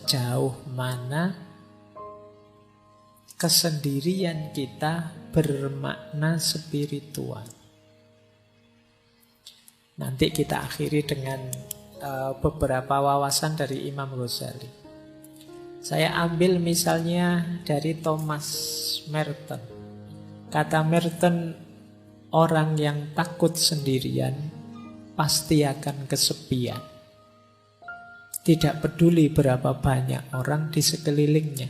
sejauh mana kesendirian kita bermakna spiritual. Nanti kita akhiri dengan beberapa wawasan dari Imam Ghazali. Saya ambil misalnya dari Thomas Merton. Kata Merton, orang yang takut sendirian pasti akan kesepian. Tidak peduli berapa banyak orang di sekelilingnya.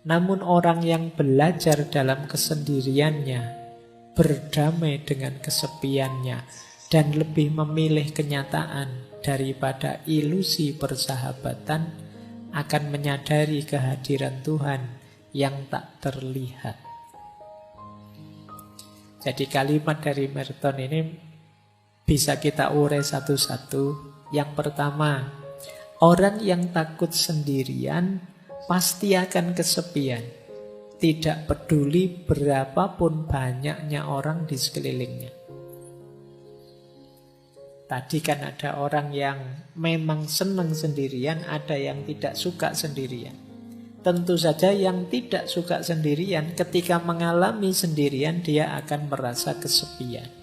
Namun orang yang belajar dalam kesendiriannya, berdamai dengan kesepiannya, dan lebih memilih kenyataan daripada ilusi persahabatan, akan menyadari kehadiran Tuhan yang tak terlihat. Jadi kalimat dari Merton ini bisa kita urai satu-satu. Yang pertama, orang yang takut sendirian pasti akan kesepian. Tidak peduli berapapun banyaknya orang di sekelilingnya. Tadi kan ada orang yang memang senang sendirian, ada yang tidak suka sendirian. Tentu saja yang tidak suka sendirian, ketika mengalami sendirian, dia akan merasa kesepian.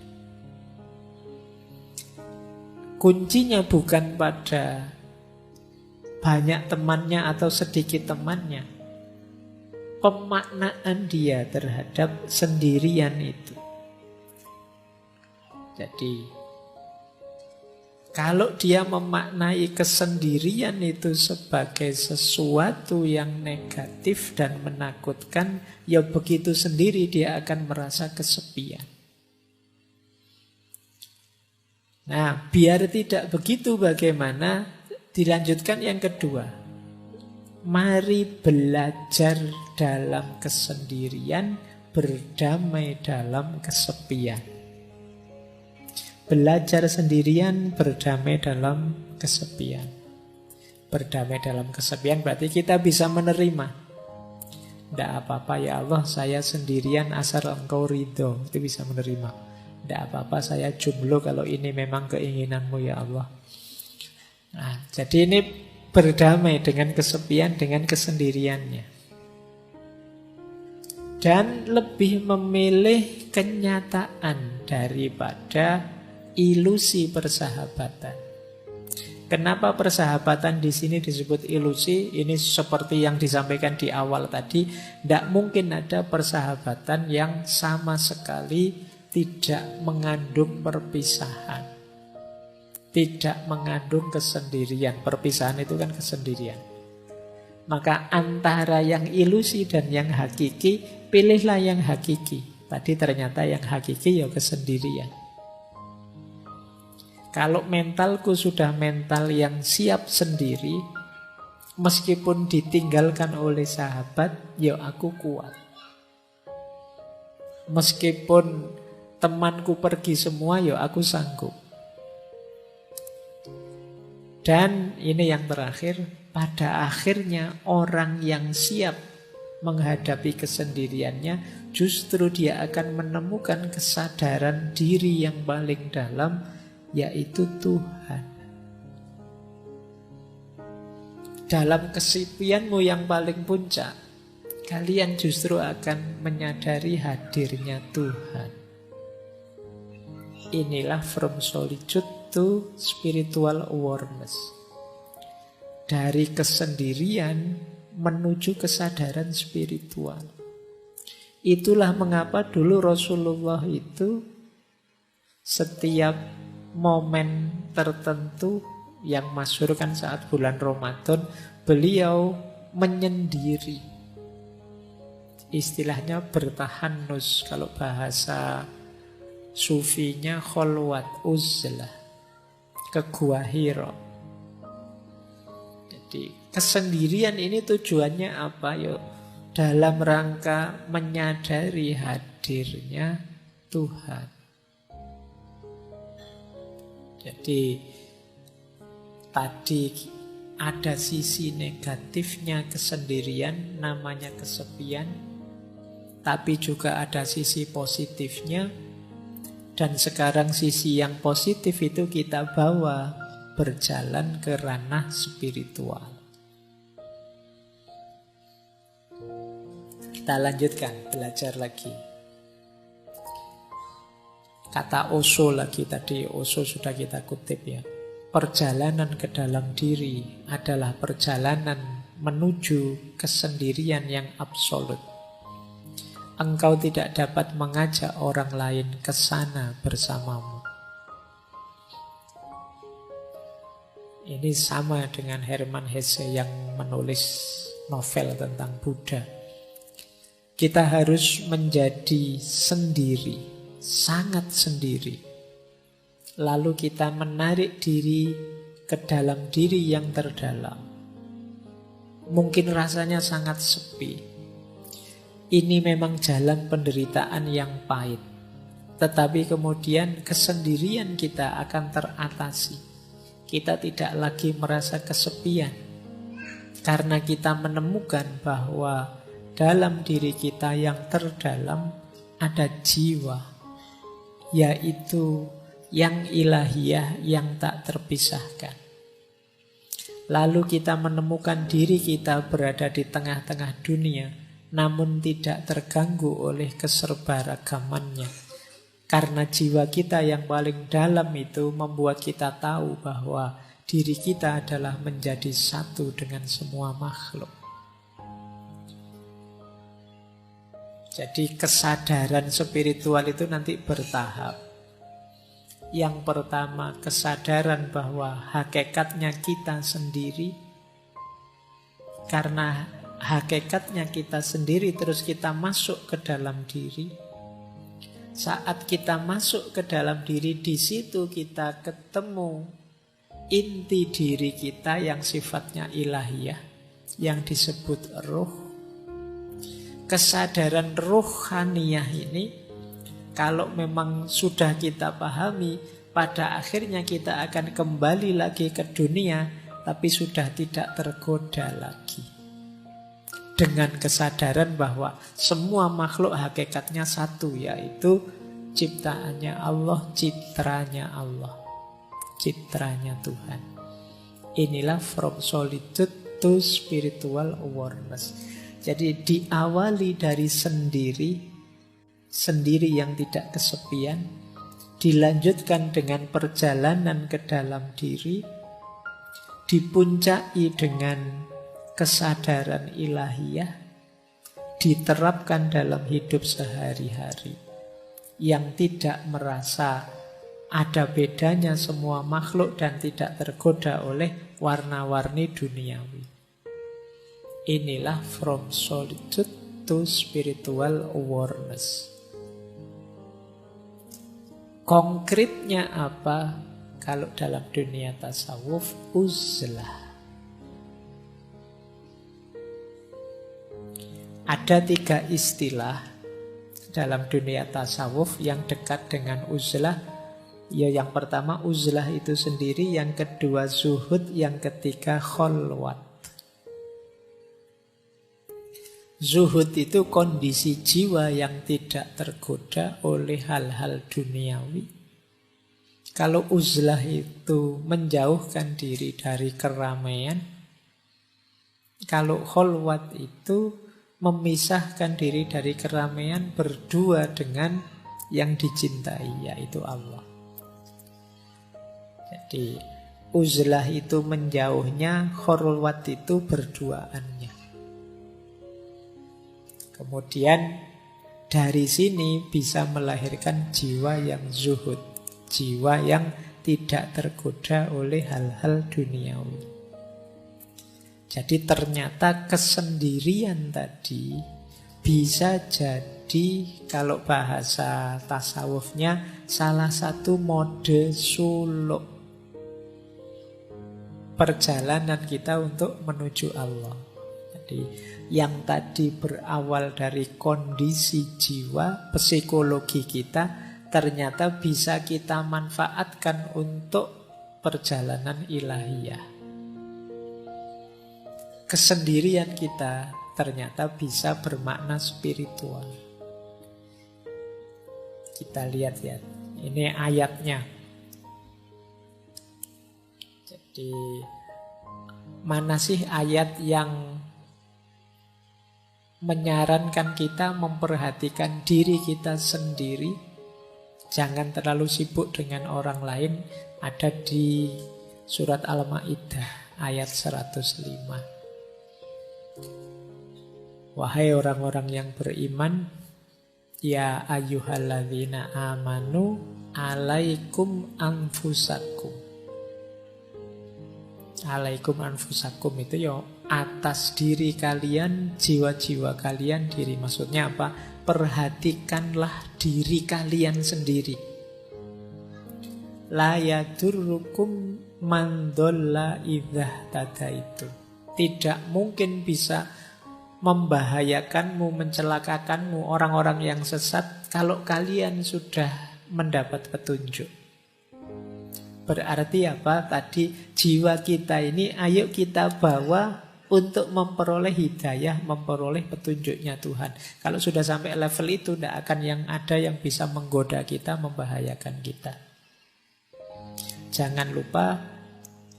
Kuncinya bukan pada banyak temannya atau sedikit temannya. Pemaknaan dia terhadap sendirian itu. Jadi, kalau dia memaknai kesendirian itu sebagai sesuatu yang negatif dan menakutkan, ya begitu sendiri dia akan merasa kesepian. Nah, biar tidak begitu bagaimana? Dilanjutkan yang kedua. Mari belajar dalam kesendirian, berdamai dalam kesepian. Belajar sendirian, berdamai dalam kesepian. Berdamai dalam kesepian berarti kita bisa menerima. Tidak apa-apa ya Allah, saya sendirian asal Engkau ridho. Itu bisa menerima. Tidak apa-apa saya jomblo kalau ini memang keinginanmu ya Allah. Nah, jadi ini berdamai dengan kesepian, dengan kesendiriannya. Dan lebih memilih kenyataan daripada ilusi persahabatan. Kenapa persahabatan di sini disebut ilusi? Ini seperti yang disampaikan di awal tadi. Tidak mungkin ada persahabatan yang sama sekali tidak mengandung perpisahan, tidak mengandung kesendirian. Perpisahan itu kan kesendirian. Maka antara yang ilusi dan yang hakiki, pilihlah yang hakiki. Tadi ternyata yang hakiki ya kesendirian. Kalau mentalku sudah mental yang siap sendiri, meskipun ditinggalkan oleh sahabat, ya aku kuat. Meskipun temanku pergi semua, ya aku sanggup. Dan ini yang terakhir, pada akhirnya orang yang siap menghadapi kesendiriannya, justru dia akan menemukan kesadaran diri yang paling dalam, yaitu Tuhan. Dalam kesepianmu yang paling puncak, kalian justru akan menyadari hadirnya Tuhan. Inilah from solitude to spiritual awareness. Dari kesendirian menuju kesadaran spiritual. Itulah mengapa dulu Rasulullah itu setiap momen tertentu yang masyhur kan saat bulan Ramadan, beliau menyendiri. Istilahnya bertahanus, kalau bahasa sufinya kholwat uzlah, ke Gua Hira. Jadi kesendirian ini tujuannya apa? Yuk, dalam rangka menyadari hadirnya Tuhan. Jadi tadi ada sisi negatifnya kesendirian, namanya kesepian, tapi juga ada sisi positifnya. Dan sekarang sisi yang positif itu kita bawa berjalan ke ranah spiritual. Kita lanjutkan, belajar lagi. Kata Osho lagi tadi, Osho sudah kita kutip ya. Perjalanan ke dalam diri adalah perjalanan menuju kesendirian yang absolut. Engkau tidak dapat mengajak orang lain ke sana bersamamu. Ini sama dengan Hermann Hesse yang menulis novel tentang Buddha. Kita harus menjadi sendiri, sangat sendiri. Lalu kita menarik diri ke dalam diri yang terdalam. Mungkin rasanya sangat sepi. Ini memang jalan penderitaan yang pahit. Tetapi kemudian kesendirian kita akan teratasi. Kita tidak lagi merasa kesepian. Karena kita menemukan bahwa dalam diri kita yang terdalam ada jiwa. Yaitu yang ilahiyah yang tak terpisahkan. Lalu kita menemukan diri kita berada di tengah-tengah dunia, namun tidak terganggu oleh keserbaragamannya. Karena jiwa kita yang paling dalam itu membuat kita tahu bahwa diri kita adalah menjadi satu dengan semua makhluk. Jadi kesadaran spiritual itu nanti bertahap. Yang pertama, kesadaran bahwa hakikatnya kita sendiri. Karena hakikatnya kita sendiri, terus kita masuk ke dalam diri. Saat kita masuk ke dalam diri, di situ kita ketemu inti diri kita yang sifatnya ilahiyah, yang disebut ruh. Kesadaran ruhaniyah ini, kalau memang sudah kita pahami, pada akhirnya kita akan kembali lagi ke dunia, tapi sudah tidak tergoda lagi. Dengan kesadaran bahwa semua makhluk hakikatnya satu, yaitu ciptaannya Allah, citranya Allah, citranya Tuhan. Inilah from solitude to spiritual awareness. Jadi diawali dari sendiri yang tidak kesepian, dilanjutkan dengan perjalanan ke dalam diri, dipuncai dengan kesadaran ilahiyah, diterapkan dalam hidup sehari-hari, yang tidak merasa ada bedanya semua makhluk dan tidak tergoda oleh warna-warni duniawi. Inilah from solitude to spiritual awareness. Konkretnya apa? Kalau dalam dunia tasawuf, uzlah. Ada 3 istilah dalam dunia tasawuf yang dekat dengan uzlah. Ya, yang pertama uzlah itu sendiri, yang kedua zuhud, yang ketiga kholwat. Zuhud itu kondisi jiwa yang tidak tergoda oleh hal-hal duniawi. Kalau uzlah itu menjauhkan diri dari keramaian. Kalau kholwat itu memisahkan diri dari keramaian, berdua dengan yang dicintai, yaitu Allah. Jadi uzlah itu menjauhnya, kholwat itu berduaannya. Kemudian dari sini bisa melahirkan jiwa yang zuhud, jiwa yang tidak tergoda oleh hal-hal duniawi. Jadi ternyata kesendirian tadi bisa jadi, kalau bahasa tasawufnya, salah satu mode suluk perjalanan kita untuk menuju Allah. Jadi yang tadi berawal dari kondisi jiwa, psikologi kita, ternyata bisa kita manfaatkan untuk perjalanan ilahiyah. Kesendirian kita ternyata bisa bermakna spiritual. Kita lihat ya, ini ayatnya. Jadi mana sih ayat yang menyarankan kita memperhatikan diri kita sendiri. Jangan terlalu sibuk dengan orang lain. Ada di surat Al-Maidah ayat 105. Wahai orang-orang yang beriman, ya ayyuhalladzina amanu alaikum anfusakum. Alaikum anfusakum itu ya atas diri kalian, jiwa-jiwa kalian diri. Maksudnya apa? Perhatikanlah diri kalian sendiri. La yadurrukum man dhalla idza tadaitu. Tidak mungkin bisa membahayakanmu, mencelakakanmu orang-orang yang sesat kalau kalian sudah mendapat petunjuk. Berarti apa? Tadi jiwa kita ini ayo kita bawa untuk memperoleh hidayah, memperoleh petunjuknya Tuhan. Kalau sudah sampai level itu, tidak akan yang ada yang bisa menggoda kita, membahayakan kita. Jangan lupa,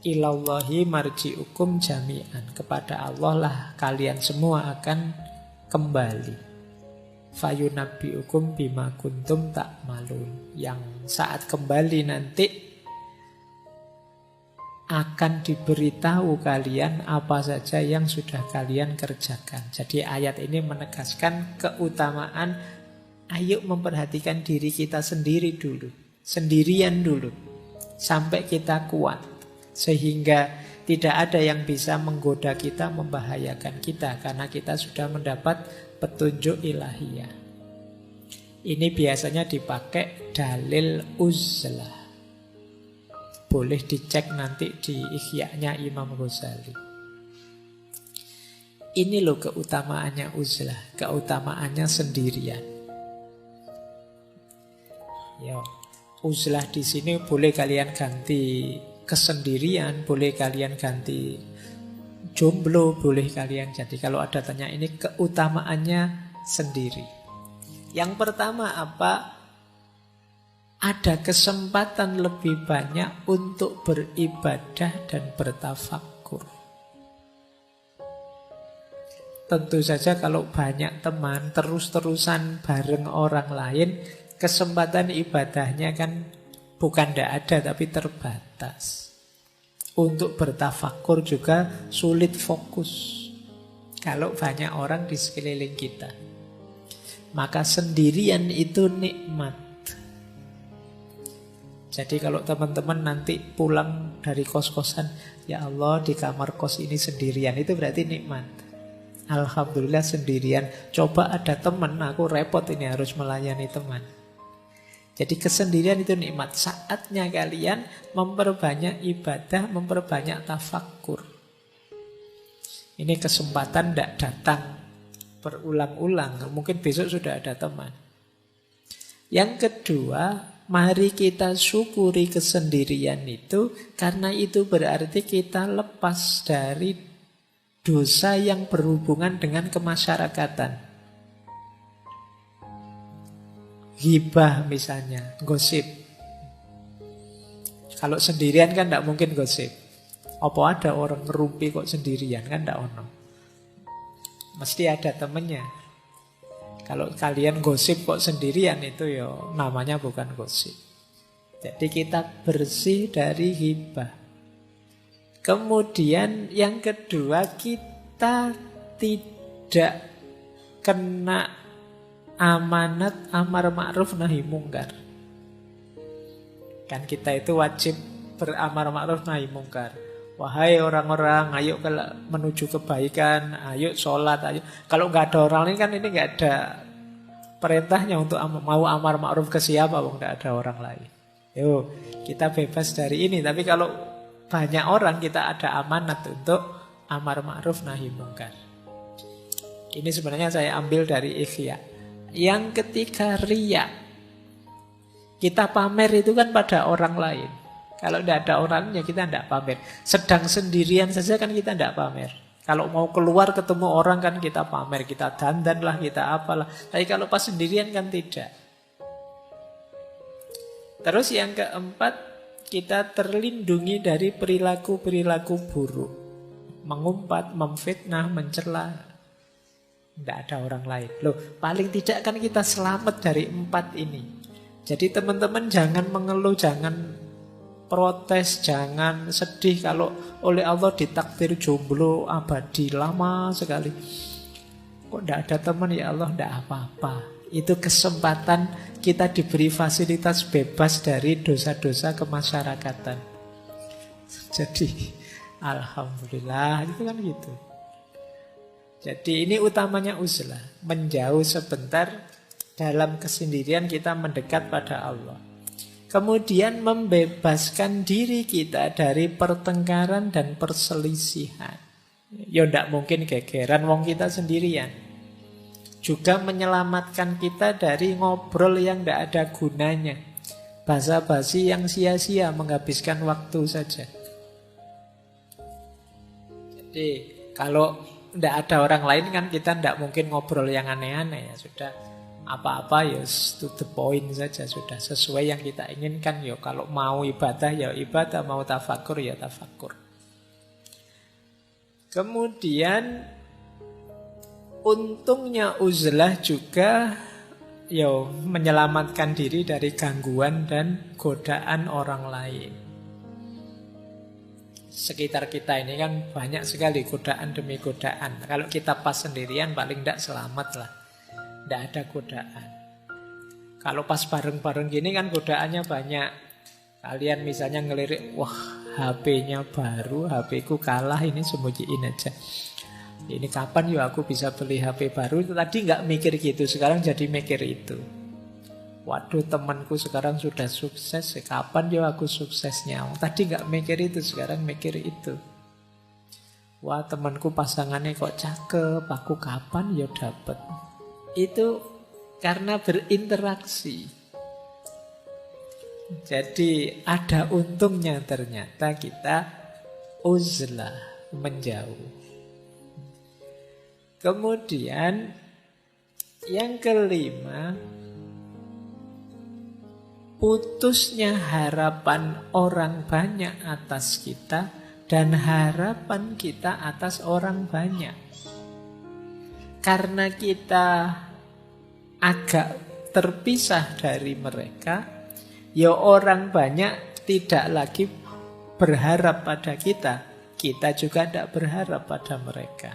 ilallahi marji'ukum jami'an. Kepada Allah lah kalian semua akan kembali. Fayunabbi'ukum bima kuntum ta'malun. Yang saat kembali nanti akan diberitahu kalian apa saja yang sudah kalian kerjakan. Jadi ayat ini menegaskan keutamaan ayo memperhatikan diri kita sendiri dulu, sendirian dulu, sampai kita kuat. Sehingga tidak ada yang bisa menggoda kita, membahayakan kita, karena kita sudah mendapat petunjuk ilahiyah. Ini biasanya dipakai dalil uzlah. Boleh dicek nanti di Ihya-nya Imam Ghazali. Ini loh keutamaannya uzlah, keutamaannya sendirian. Ya, uzlah di sini boleh kalian ganti kesendirian, boleh kalian ganti jomblo, boleh kalian jadi. Kalau ada tanya ini keutamaannya sendiri. Yang pertama apa? Ada kesempatan lebih banyak untuk beribadah dan bertafakkur. Tentu saja kalau banyak teman terus-terusan bareng orang lain, kesempatan ibadahnya kan bukan tidak ada tapi terbatas. Untuk bertafakkur juga sulit fokus kalau banyak orang di sekeliling kita. Maka sendirian itu nikmat. Jadi kalau teman-teman nanti pulang dari kos-kosan, ya Allah di kamar kos ini sendirian, itu berarti nikmat. Alhamdulillah sendirian. Coba ada teman, aku repot ini harus melayani teman. Jadi kesendirian itu nikmat. Saatnya kalian memperbanyak ibadah, memperbanyak tafakkur. Ini kesempatan tidak datang berulang-ulang. Mungkin besok sudah ada teman. Yang kedua, mari kita syukuri kesendirian itu, karena itu berarti kita lepas dari dosa yang berhubungan dengan kemasyarakatan. Ghibah misalnya, gosip. Kalau sendirian kan tidak mungkin gosip. Apa ada orang ngerumpi kok sendirian? Kan tidak ono. Mesti ada temennya. Kalau kalian gosip kok sendirian, itu ya namanya bukan gosip. Jadi kita bersih dari ghibah. Kemudian yang kedua, kita tidak kena amanat amar ma'ruf nahi mungkar. Kan kita itu wajib beramar ma'ruf nahi mungkar. Wahai orang-orang, ayo menuju kebaikan, ayo sholat, ayo. Kalau nggak ada orang lain kan ini nggak ada perintahnya untuk mau amar ma'ruf ke siapa, nggak ada orang lain. Yo, kita bebas dari ini. Tapi kalau banyak orang, kita ada amanat untuk amar ma'ruf nahi mungkar. Ini sebenarnya saya ambil dari Ihya. Yang ketiga, riya. Kita pamer itu kan pada orang lain. Kalau tidak ada orangnya kita tidak pamer. Sedang sendirian saja kan kita tidak pamer. Kalau mau keluar ketemu orang kan kita pamer. Kita dandan lah, kita apalah. Tapi kalau pas sendirian kan tidak. Terus yang keempat, kita terlindungi dari perilaku-perilaku buruk. Mengumpat, memfitnah, mencela. Tidak ada orang lain. Loh, paling tidak kan kita selamat dari 4 ini. Jadi teman-teman jangan mengeluh, jangan protes, jangan sedih kalau oleh Allah ditakdir jomblo abadi lama sekali. Kok tidak ada teman, ya Allah, tidak apa-apa. Itu kesempatan kita diberi fasilitas bebas dari dosa-dosa kemasyarakatan. Jadi alhamdulillah, itu kan gitu. Jadi ini utamanya uzlah, menjauh sebentar dalam kesendirian kita mendekat pada Allah. Kemudian membebaskan diri kita dari pertengkaran dan perselisihan. Ya tidak mungkin gegeran wong kita sendirian. Juga menyelamatkan kita dari ngobrol yang tidak ada gunanya, basa-basi yang sia-sia, menghabiskan waktu saja. Jadi kalau tidak ada orang lain kan kita tidak mungkin ngobrol yang aneh-aneh ya. Sudah apa-apa ya to the point saja, sudah sesuai yang kita inginkan ya. Kalau mau ibadah ya ibadah, mau tafakur ya tafakur. Kemudian untungnya uzlah juga ya menyelamatkan diri dari gangguan dan godaan orang lain. Sekitar kita ini kan banyak sekali godaan demi godaan. Kalau kita pas sendirian paling tidak selamat lah, tidak ada godaan. Kalau pas bareng-bareng gini kan godaannya banyak. Kalian misalnya ngelirik, wah HP-nya baru, HP-ku kalah, ini sembunyiin aja. Ini kapan ya aku bisa beli HP baru? Tadi nggak mikir gitu, sekarang jadi mikir itu. Waduh, temanku sekarang sudah sukses, kapan ya aku suksesnya? Tadi nggak mikir itu, sekarang mikir itu. Wah, temanku pasangannya kok cakep, aku kapan ya dapet? Itu karena berinteraksi. Jadi ada untungnya ternyata kita uzlah, menjauh. Kemudian yang kelima, putusnya harapan orang banyak atas kita dan harapan kita atas orang banyak. Karena kita agak terpisah dari mereka, ya orang banyak tidak lagi berharap pada kita. Kita juga tidak berharap pada mereka.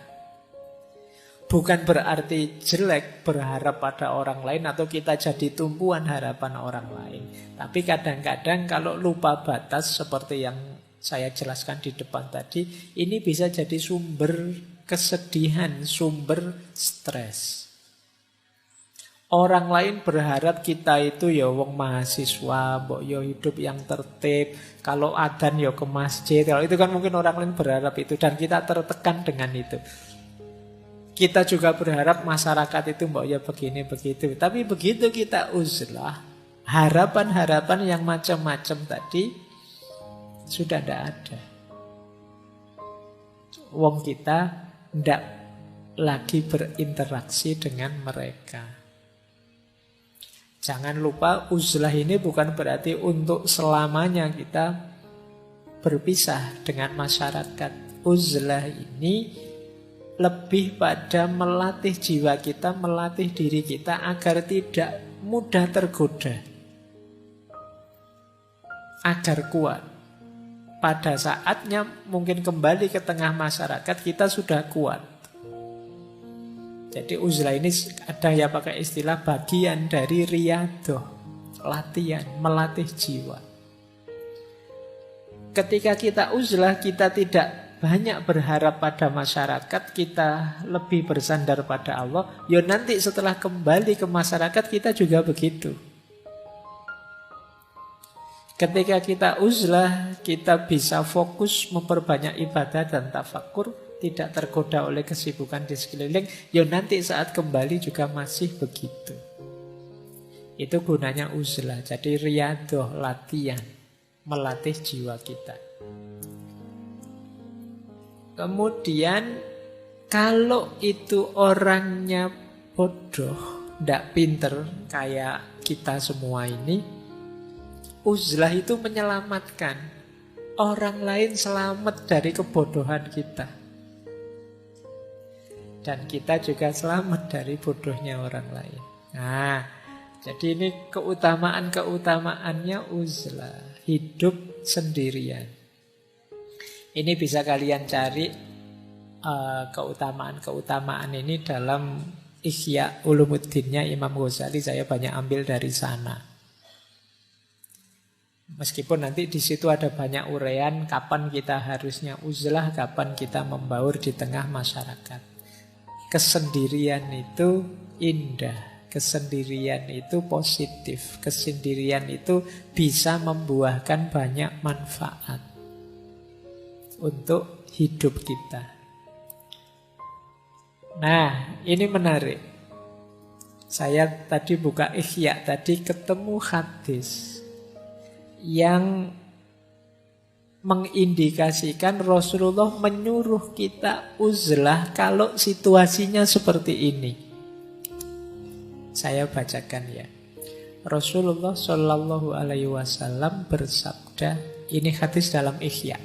Bukan berarti jelek berharap pada orang lain atau kita jadi tumpuan harapan orang lain. Tapi kadang-kadang kalau lupa batas seperti yang saya jelaskan di depan tadi, ini bisa jadi sumber kesedihan, sumber stres. Orang lain berharap kita itu ya wong mahasiswa, mbok yo hidup yang tertib. Kalau adzan ya ke masjid. Kalau itu kan mungkin orang lain berharap itu dan kita tertekan dengan itu. Kita juga berharap masyarakat itu mbok ya begini begitu. Tapi begitu kita uzlah, harapan-harapan yang macam-macam tadi sudah tidak ada. Wong kita tidak lagi berinteraksi dengan mereka. Jangan lupa uzlah ini bukan berarti untuk selamanya kita berpisah dengan masyarakat. Uzlah ini lebih pada melatih jiwa kita, melatih diri kita agar tidak mudah tergoda, agar kuat. Pada saatnya mungkin kembali ke tengah masyarakat kita sudah kuat. Jadi uzlah ini ada yang pakai istilah bagian dari riyadoh, latihan, melatih jiwa. Ketika kita uzlah, kita tidak banyak berharap pada masyarakat, kita lebih bersandar pada Allah. Ya nanti setelah kembali ke masyarakat kita juga begitu. Ketika kita uzlah, kita bisa fokus memperbanyak ibadah dan tafakur, tidak tergoda oleh kesibukan di sekeliling. Ya nanti saat kembali juga masih begitu. Itu gunanya uzlah. Jadi riyadoh, latihan, melatih jiwa kita. Kemudian kalau itu orangnya bodoh, tidak pinter kayak kita semua ini, uzlah itu menyelamatkan orang lain, selamat dari kebodohan kita. Dan kita juga selamat dari bodohnya orang lain. Nah, jadi ini keutamaan-keutamaannya uzlah, hidup sendirian. Ini bisa kalian cari keutamaan-keutamaan ini dalam Ihya Ulumuddinnya Imam Ghazali. Saya banyak ambil dari sana. Meskipun nanti di situ ada banyak uraian kapan kita harusnya uzlah, kapan kita membaur di tengah masyarakat. Kesendirian itu indah, kesendirian itu positif, kesendirian itu bisa membuahkan banyak manfaat untuk hidup kita. Nah, ini menarik. Saya tadi buka Ihya, tadi ketemu hadis yang mengindikasikan Rasulullah menyuruh kita uzlah kalau situasinya seperti ini. Saya bacakan ya. Rasulullah Shallallahu Alaihi Wasallam bersabda, ini hadis dalam Ihya.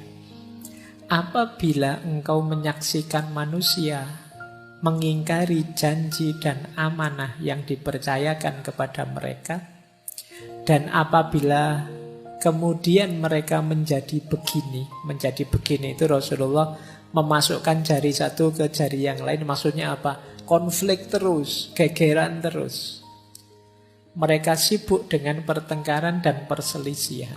Apabila engkau menyaksikan manusia mengingkari janji dan amanah yang dipercayakan kepada mereka, dan apabila kemudian mereka menjadi begini itu Rasulullah memasukkan jari satu ke jari yang lain. Maksudnya apa? Konflik terus, gegeran terus. Mereka sibuk dengan pertengkaran dan perselisihan.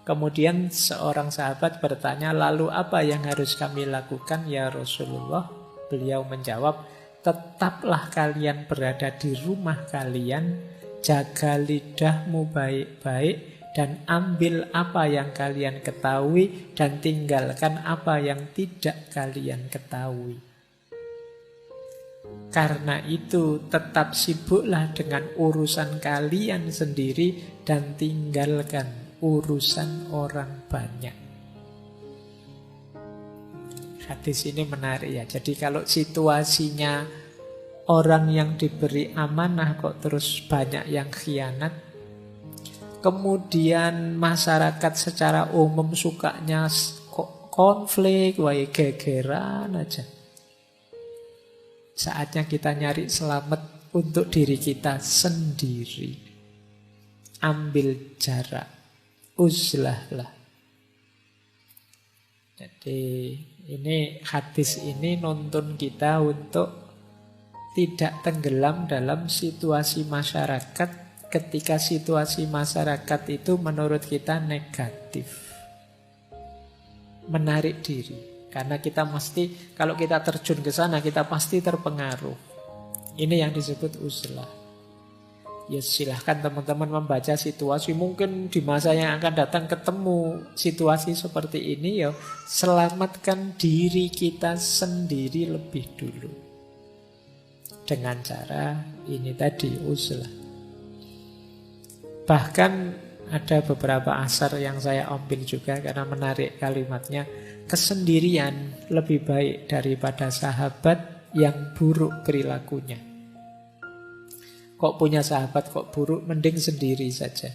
Kemudian seorang sahabat bertanya, lalu apa yang harus kami lakukan ya Rasulullah? Beliau menjawab, tetaplah kalian berada di rumah kalian, jaga lidahmu baik-baik, dan ambil apa yang kalian ketahui dan tinggalkan apa yang tidak kalian ketahui. Karena itu tetap sibuklah dengan urusan kalian sendiri dan tinggalkan urusan orang banyak. Hadis ini menarik ya. Jadi kalau situasinya orang yang diberi amanah kok terus banyak yang khianat, kemudian masyarakat secara umum sukanya kok konflik, gegeran aja. Saatnya kita nyari selamat untuk diri kita sendiri. Ambil jarak, uzlahlah. Jadi ini hadis ini nuntun kita untuk tidak tenggelam dalam situasi masyarakat ketika situasi masyarakat itu menurut kita negatif. Menarik diri. Karena kita mesti, kalau kita terjun ke sana, kita pasti terpengaruh. Ini yang disebut uzlah. Ya silahkan teman-teman membaca situasi. Mungkin di masa yang akan datang ketemu situasi seperti ini, ya selamatkan diri kita sendiri lebih dulu. Dengan cara ini tadi, uzlah. Bahkan ada beberapa asar yang saya ambil juga karena menarik kalimatnya. Kesendirian lebih baik daripada sahabat yang buruk perilakunya. Kok punya sahabat kok buruk, mending sendiri saja.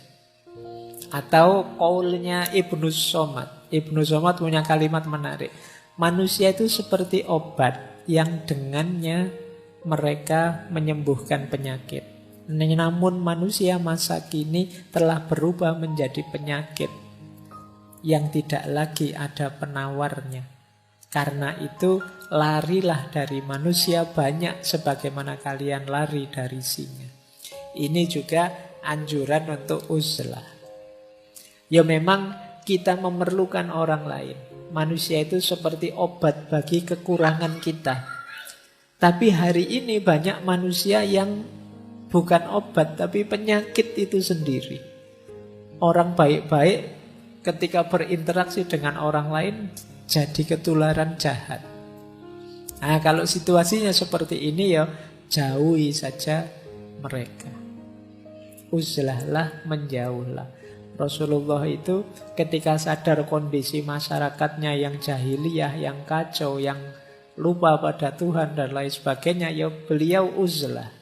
Atau qaulnya Ibnu Somad. Ibnu Somad punya kalimat menarik. Manusia itu seperti obat yang dengannya mereka menyembuhkan penyakit. Namun manusia masa kini telah berubah menjadi penyakit yang tidak lagi ada penawarnya. Karena itu larilah dari manusia banyak sebagaimana kalian lari dari singa. Ini juga anjuran untuk uzlah. Ya memang kita memerlukan orang lain. Manusia itu seperti obat bagi kekurangan kita. Tapi hari ini banyak manusia yang bukan obat, tapi penyakit itu sendiri. Orang baik-baik ketika berinteraksi dengan orang lain jadi ketularan jahat. Nah, kalau situasinya seperti ini ya jauhi saja mereka. Uzlahlah, menjauhlah. Rasulullah itu ketika sadar kondisi masyarakatnya yang jahiliyah, yang kacau, yang lupa pada Tuhan dan lain sebagainya, ya beliau uzlah.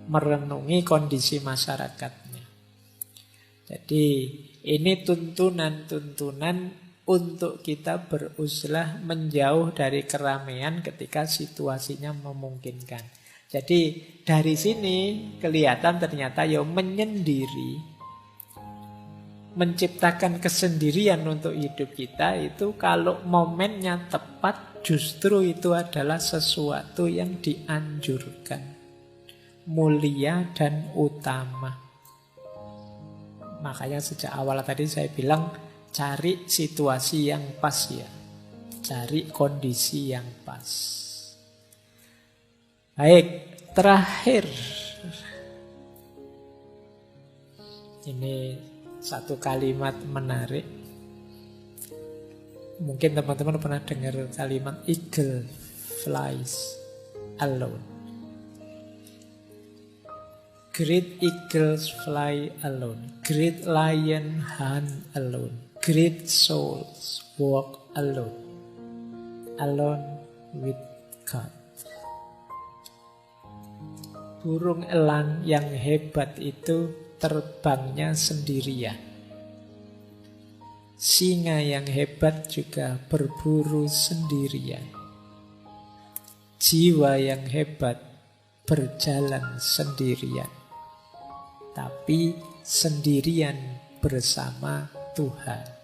Merenungi kondisi masyarakatnya. Jadi ini tuntunan-tuntunan untuk kita beruzlah menjauh dari keramaian ketika situasinya memungkinkan. Jadi dari sini kelihatan ternyata ya menyendiri, menciptakan kesendirian untuk hidup kita itu kalau momennya tepat justru itu adalah sesuatu yang dianjurkan, mulia dan utama. Makanya sejak awal tadi saya bilang cari situasi yang pas ya. Cari kondisi yang pas. Baik, terakhir. Ini satu kalimat menarik. Mungkin teman-teman pernah dengar kalimat eagle flies alone. Great eagles fly alone. Great lion hunt alone. Great souls walk alone. Alone with God. Burung elang yang hebat itu terbangnya sendirian. Singa yang hebat juga berburu sendirian. Jiwa yang hebat berjalan sendirian. Tapi sendirian bersama Tuhan.